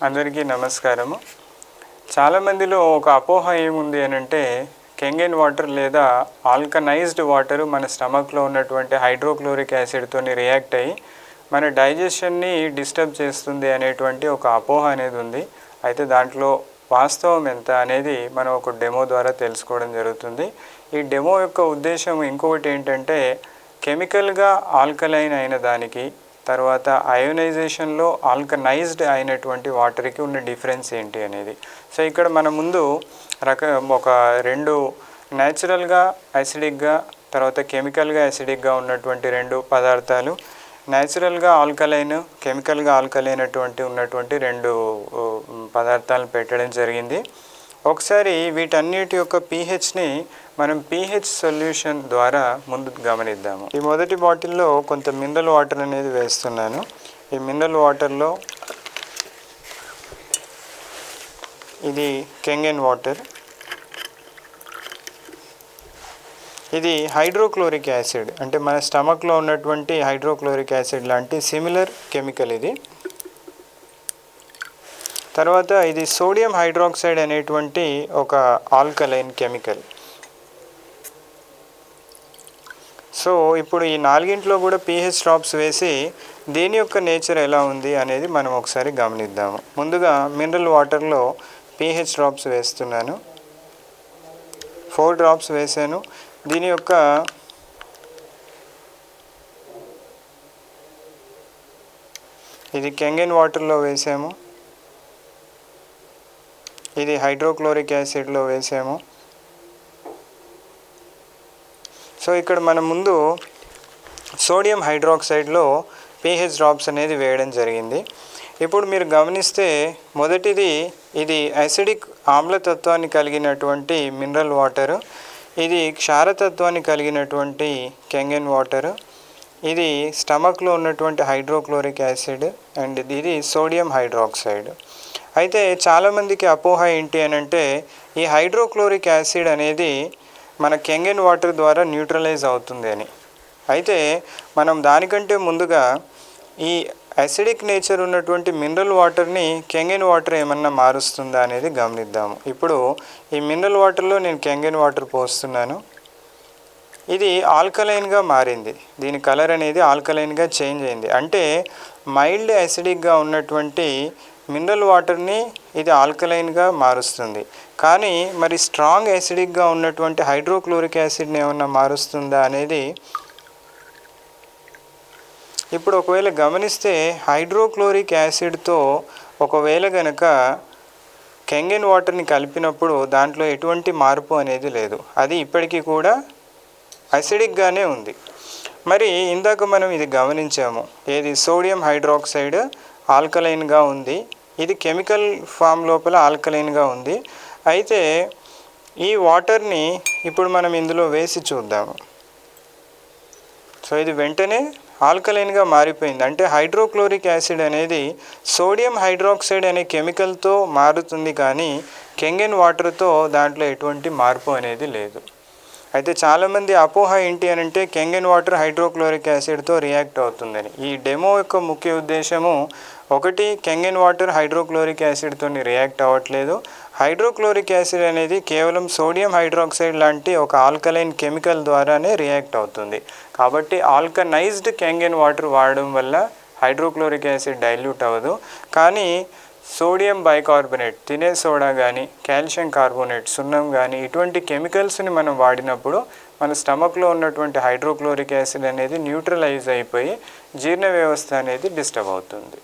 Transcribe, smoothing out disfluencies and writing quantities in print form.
అందరికీ నమస్కారము. చాలామందిలో ఒక అపోహ ఏముంది అని అంటే కెంగెన్ వాటర్ లేదా ఆల్కనైజ్డ్ వాటర్ మన స్టమక్లో ఉన్నటువంటి హైడ్రోక్లోరిక్ యాసిడ్తో రియాక్ట్ అయ్యి మన డైజెషన్ని డిస్టర్బ్ చేస్తుంది అనేటువంటి ఒక అపోహ అనేది ఉంది. అయితే దాంట్లో వాస్తవం ఎంత అనేది మనం ఒక డెమో ద్వారా తెలుసుకోవడం జరుగుతుంది. ఈ డెమో యొక్క ఉద్దేశం ఇంకొకటి ఏంటంటే కెమికల్గా ఆల్కలైన్ అయిన దానికి తర్వాత అయోనైజేషన్లో ఆల్కనైజ్డ్ అయినటువంటి వాటర్కి ఉన్న డిఫరెన్స్ ఏంటి అనేది. సో ఇక్కడ మన ముందు ఒక రెండు న్యాచురల్గా యాసిడిక్గా తర్వాత కెమికల్గా యాసిడిక్గా ఉన్నటువంటి రెండు పదార్థాలు, న్యాచురల్గా ఆల్కలైన్ కెమికల్గా ఆల్కలైన్ ఉన్నటువంటి రెండు పదార్థాలను పెట్టడం జరిగింది. ఒకసారి వీటన్నిటి యొక్క pHని మనం pH సొల్యూషన్ ద్వారా ముందు గమనిద్దాము. ఈ మొదటి బాటిల్లో కొంత మినరల్ వాటర్ అనేది వేస్తున్నాను. ఈ మినరల్ వాటర్లో ఇది కెంగెన్ వాటర్, ఇది హైడ్రోక్లోరిక్ యాసిడ్ అంటే మన స్టమక్లో ఉన్నటువంటి హైడ్రోక్లోరిక్ యాసిడ్ లాంటి సిమిలర్ కెమికల్ ఇది. తర్వాత ఇది సోడియం హైడ్రాక్సైడ్ అనేటువంటి ఒక ఆల్కలైన్ కెమికల్. సో ఇప్పుడు ఈ నాలుగింట్లో కూడా pH డ్రాప్స్ వేసి దీని యొక్క నేచర్ ఎలా ఉంది అనేది మనం ఒకసారి గమనిద్దాము. ముందుగా మినరల్ వాటర్లో pH డ్రాప్స్ వేస్తున్నాను. 4 డ్రాప్స్ వేసాను. దీని యొక్క ఇది కెంగెన్ వాటర్లో వేసాము, ఇది హైడ్రోక్లోరిక్ యాసిడ్లో వేసాము. సో ఇక్కడ మనం ముందు సోడియం హైడ్రాక్సైడ్లో pH డ్రాప్స్ అనేది వేయడం జరిగింది. ఇప్పుడు మీరు గమనిస్తే మొదటిది ఇది యాసిడిక్ ఆమ్లతత్వాన్ని కలిగినటువంటి మినరల్ వాటర్, ఇది క్షారతత్వాన్ని కలిగినటువంటి కెంగెన్ వాటర్, ఇది స్టమక్లో ఉన్నటువంటి హైడ్రోక్లోరిక్ యాసిడ్ అండ్ ఇది సోడియం హైడ్రాక్సైడ్. అయితే చాలామందికి అపోహ ఏంటి అని అంటే ఈ హైడ్రోక్లోరిక్ యాసిడ్ అనేది మన కెంగెన్ వాటర్ ద్వారా న్యూట్రలైజ్ అవుతుంది అని. అయితే మనం దానికంటే ముందుగా ఈ యాసిడిక్ నేచర్ ఉన్నటువంటి మినరల్ వాటర్ని కెంగెన్ వాటర్ ఏమన్నా మారుస్తుందా అనేది గమనిద్దాము. ఇప్పుడు ఈ మినరల్ వాటర్లో నేను కెంగెన్ వాటర్ పోస్తున్నాను. ఇది ఆల్కలైన్గా మారింది, దీని కలర్ అనేది ఆల్కలైన్గా చేంజ్ అయింది. అంటే మైల్డ్ యాసిడిక్గా ఉన్నటువంటి మినరల్ వాటర్ని ఇది ఆల్కలైన్గా మారుస్తుంది. కానీ మరి స్ట్రాంగ్ యాసిడిక్గా ఉన్నటువంటి హైడ్రోక్లోరిక్ యాసిడ్ని ఏమన్నా మారుస్తుందా అనేది ఇప్పుడు ఒకవేళ గమనిస్తే హైడ్రోక్లోరిక్ యాసిడ్తో ఒకవేళ కనుక కెంగెన్ వాటర్ని కలిపినప్పుడు దాంట్లో ఎటువంటి మార్పు అనేది లేదు, అది ఇప్పటికీ కూడా యాసిడిక్గానే ఉంది. మరి ఇందాక మనం ఇది గమనించాము, ఏది సోడియం హైడ్రాక్సైడ్ ఆల్కలైన్గా ఉంది, ఇది కెమికల్ ఫామ్ లోపల ఆల్కలైన్గా ఉంది. అయితే ఈ వాటర్ని ఇప్పుడు మనం ఇందులో వేసి చూద్దాము. సో ఇది వెంటనే ఆల్కలైన్గా మారిపోయింది. అంటే హైడ్రోక్లోరిక్ యాసిడ్ అనేది సోడియం హైడ్రాక్సైడ్ అనే కెమికల్తో మారుతుంది, కానీ కెంగెన్ వాటర్తో దాంట్లో ఎటువంటి మార్పు అనేది లేదు. అయితే చాలామంది అపోహ ఏంటి అని అంటే కెంగెన్ వాటర్ హైడ్రోక్లోరిక్ యాసిడ్తో రియాక్ట్ అవుతుందని. ఈ డెమో యొక్క ముఖ్య ఉద్దేశము ఒకటి, కెంగెన్ వాటర్ హైడ్రోక్లోరిక్ యాసిడ్తో రియాక్ట్ అవ్వట్లేదు. హైడ్రోక్లోరిక్ యాసిడ్ అనేది కేవలం సోడియం హైడ్రాక్సైడ్ లాంటి ఒక ఆల్కలైన్ కెమికల్ ద్వారానే రియాక్ట్ అవుతుంది. కాబట్టి ఆల్కనైజ్డ్ కెంగెన్ వాటర్ వాడడం వల్ల హైడ్రోక్లోరిక్ యాసిడ్ డైల్యూట్ అవ్వదు. కానీ సోడియం బైకార్బోనేట్, తినే సోడా కానీ కాల్షియం కార్బోనేట్, సున్నం కానీ ఇటువంటి కెమికల్స్ని మనం వాడినప్పుడు మన స్టమక్లో ఉన్నటువంటి హైడ్రోక్లోరిక్ యాసిడ్ అనేది న్యూట్రలైజ్ అయిపోయి జీర్ణ వ్యవస్థ అనేది డిస్టర్బ్ అవుతుంది.